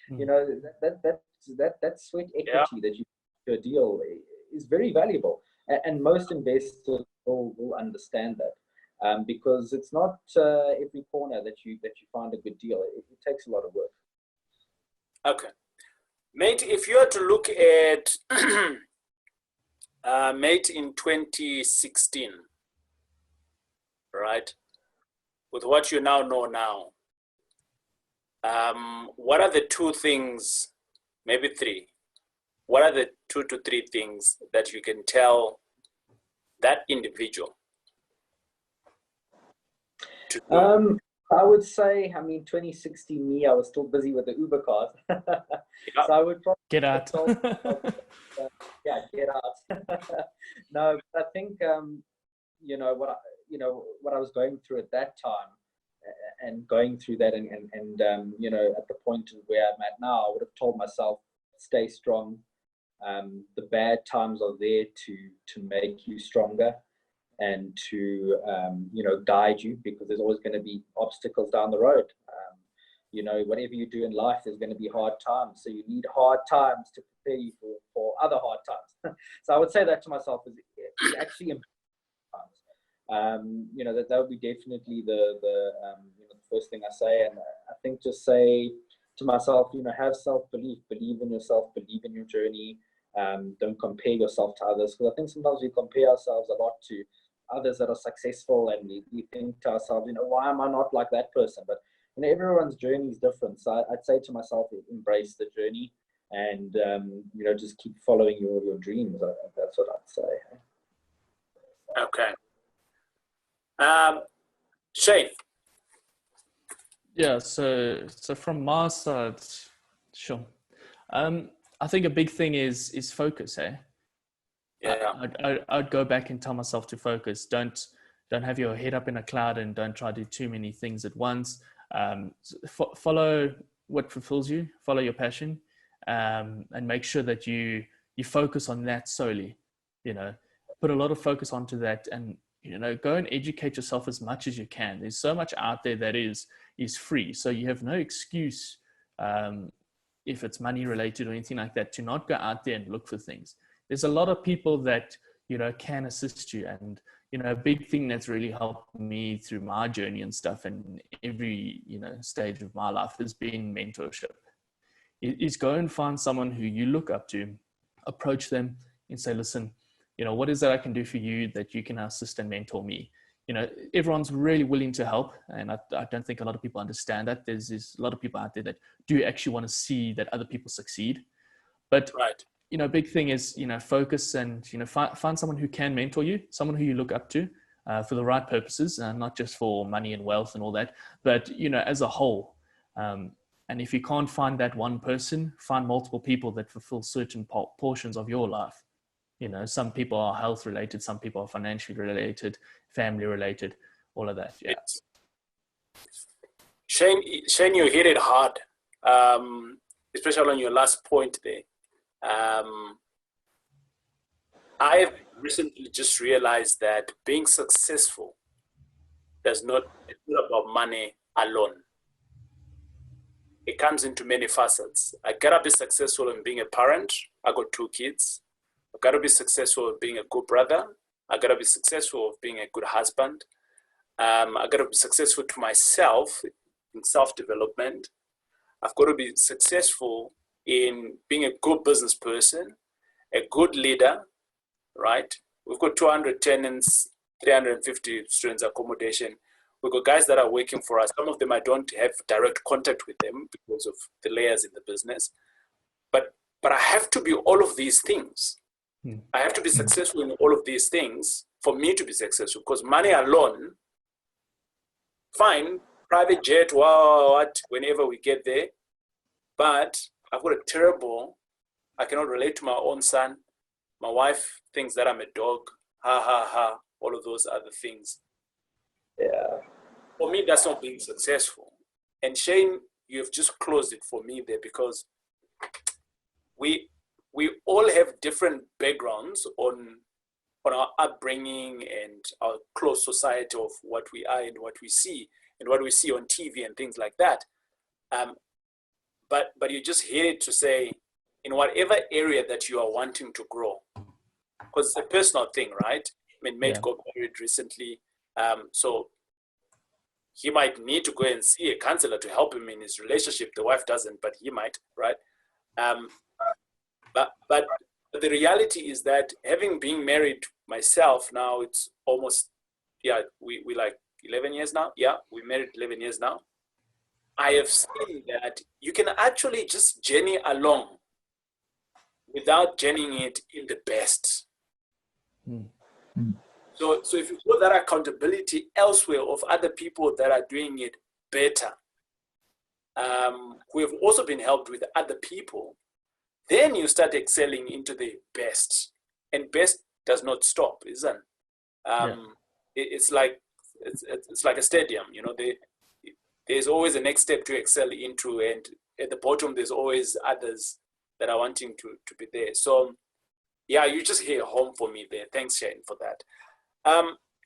sweat equity that you put into a deal is very valuable. And most investors will understand that. Because it's not every corner that you find a good deal. It takes a lot of work. Okay. Mate, if you were to look at Mate in 2016, right? With what you now know now, what are the 2 things, maybe 3? What are the 2 to 3 things that you can tell that individual to do I would say, I mean, 2016 me, I was still busy with the Uber cars. Yeah. So I would probably Get out. tell myself, yeah, get out. No, but I think, what I was going through at that time, and going through that, and at the point where I'm at now, I would have told myself, stay strong. The bad times are there to make you stronger, and to guide you, because there's always going to be obstacles down the road. Whatever you do in life, there's going to be hard times, so you need hard times to prepare you for other hard times. So I would say that to myself is actually times. That would be definitely the first thing I say. And I think just say to myself, have self-belief, believe in yourself, believe in your journey. Don't compare yourself to others, because I think sometimes we compare ourselves a lot to others that are successful, and we think to ourselves, why am I not like that person? But everyone's journey is different. So I'd say to myself, embrace the journey, and just keep following your dreams. That's what I'd say. Okay. Shane. Yeah, so from my side, sure. I think a big thing is focus, eh? Yeah. I'd go back and tell myself to focus. Don't have your head up in a cloud, and don't try to do too many things at once. Follow what fulfills you, follow your passion, and make sure that you focus on that solely. Put a lot of focus onto that, and go and educate yourself as much as you can. There's so much out there that is free, so you have no excuse, if it's money related or anything like that, to not go out there and look for things. There's a lot of people that can assist you, and a big thing that's really helped me through my journey and stuff, and every stage of my life, has been mentorship. Is go and find someone who you look up to, approach them and say, listen, what is that I can do for you that you can assist and mentor me? Everyone's really willing to help, and I don't think a lot of people understand that. There's a lot of people out there that do actually want to see that other people succeed, but Right. Big thing is focus, and find someone who can mentor you, someone who you look up to, for the right purposes, not just for money and wealth and all that, but as a whole. And if you can't find that one person, find multiple people that fulfill certain portions of your life. Some people are health related, some people are financially related, family related, all of that. Yeah. Yes. Shane, you hit it hard, especially on your last point there. I've recently just realized that being successful it's not about money alone. It comes into many facets. I gotta be successful in being a parent. I got 2 kids. I gotta be successful in being a good brother. I gotta be successful of being a good husband. I gotta be successful to myself in self-development. I've got to be successful in being a good business person, a good leader, right? We've got 200 tenants, 350 students accommodation. We've got guys that are working for us. Some of them I don't have direct contact with them because of the layers in the business. But I have to be all of these things. I have to be successful in all of these things for me to be successful, because money alone, fine, private jet, what, whenever we get there, but I've got I cannot relate to my own son. My wife thinks that I'm a dog, all of those other things. Yeah. For me, that's not being successful. And Shane, you've just closed it for me there, because we all have different backgrounds on our upbringing and our close society of what we are and what we see on TV and things like that. But you just hear it to say, in whatever area that you are wanting to grow, because it's a personal thing, right? I mean, mate got married recently, so he might need to go and see a counselor to help him in his relationship. The wife doesn't, but he might, right? But the reality is that, having been married myself now, it's almost, we like 11 years now. Yeah, we married 11 years now. I have seen that you can actually just journey along without journeying it in the best. So if you put that accountability elsewhere of other people that are doing it better, who have also been helped with other people, then you start excelling into the best. And best does not stop, isn't it? It's like a stadium, you know. There's always a next step to excel into, and at the bottom there's always others that are wanting to be there. So yeah, you just hit home for me there. Thanks, Shane, for that.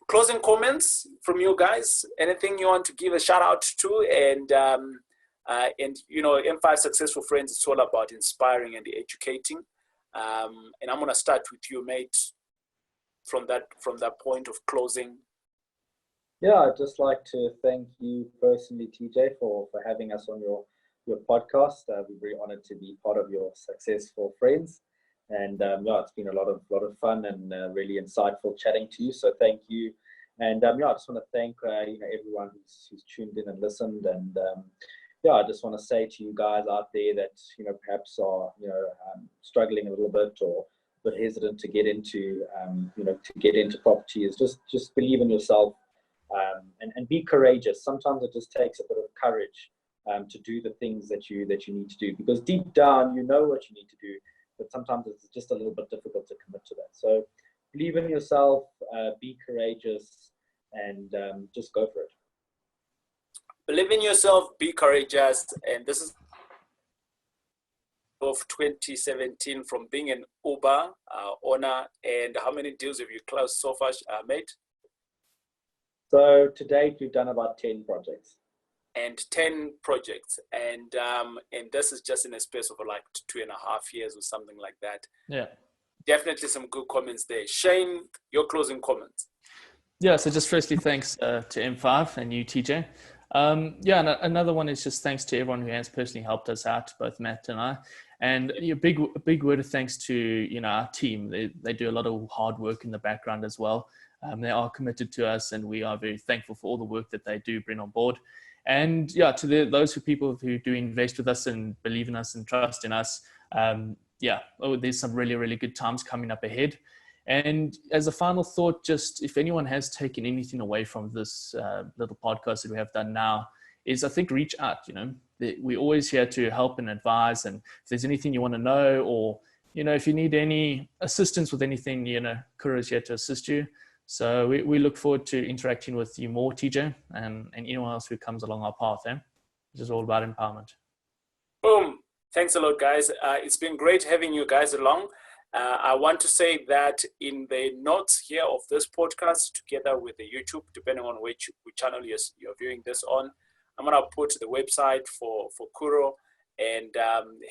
Closing comments from you guys? Anything you want to give a shout out to? And you know, M5 Successful Friends, it's all about inspiring and educating. And I'm gonna start with you, mate, from that point of closing. Yeah, I'd just like to thank you personally, TJ, for having us on your podcast. We're very honored to be part of your Successful Friends. And yeah, it's been a lot of fun and really insightful chatting to you. So thank you. And yeah, I just want to thank you know, everyone who's tuned in and listened. And yeah, I just want to say to you guys out there that, you know, perhaps are, you know, struggling a little bit or a bit hesitant to get into you know, to get into property, is just believe in yourself, and be courageous. Sometimes it just takes a bit of courage to do the things that you need to do, because deep down you know what you need to do, but sometimes it's just a little bit difficult to commit to that. So believe in yourself, be courageous, and just go for it. Believe in yourself, be courageous, and this is of 2017 from being an Uber owner. And how many deals have you closed so far, mate? So to date, we've done about 10 projects. And 10 projects, and this is just in a space of like 2.5 years or something like that. Yeah, definitely some good comments there. Shane, your closing comments. Yeah, so just firstly, thanks to M5 and you, TJ. Yeah, and another one is just thanks to everyone who has personally helped us out, both Matt and I. And a big word of thanks to, you know, our team. They do a lot of hard work in the background as well. They are committed to us, and we are very thankful for all the work that they do bring on board. And yeah, to those people who do invest with us and believe in us and trust in us, there's some really, really good times coming up ahead. And as a final thought, just if anyone has taken anything away from this little podcast that we have done now, is I think reach out. You know, we're always here to help and advise. And if there's anything you want to know, or, you know, if you need any assistance with anything, you know, Kura is here to assist you. So we look forward to interacting with you more, TJ, and anyone else who comes along our path. It's just all about empowerment. Boom. Thanks a lot, guys. It's been great having you guys along. I want to say that in the notes here of this podcast, together with the YouTube, depending on which channel you're viewing this on, I'm going to put the website for Kuro, and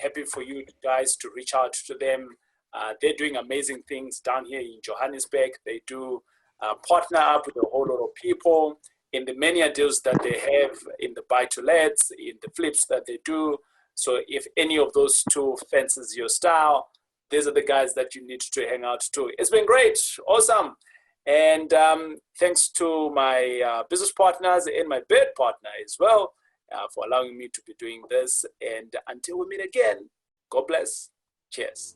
happy for you guys to reach out to them. They're doing amazing things down here in Johannesburg. They do partner up with a whole lot of people in the many deals that they have, in the buy-to-lets, in the flips that they do. So if any of those two fancies your style, these are the guys that you need to hang out to. It's been great. Awesome. And thanks to my business partners and my bed partner as well for allowing me to be doing this. And until we meet again, God bless. Cheers.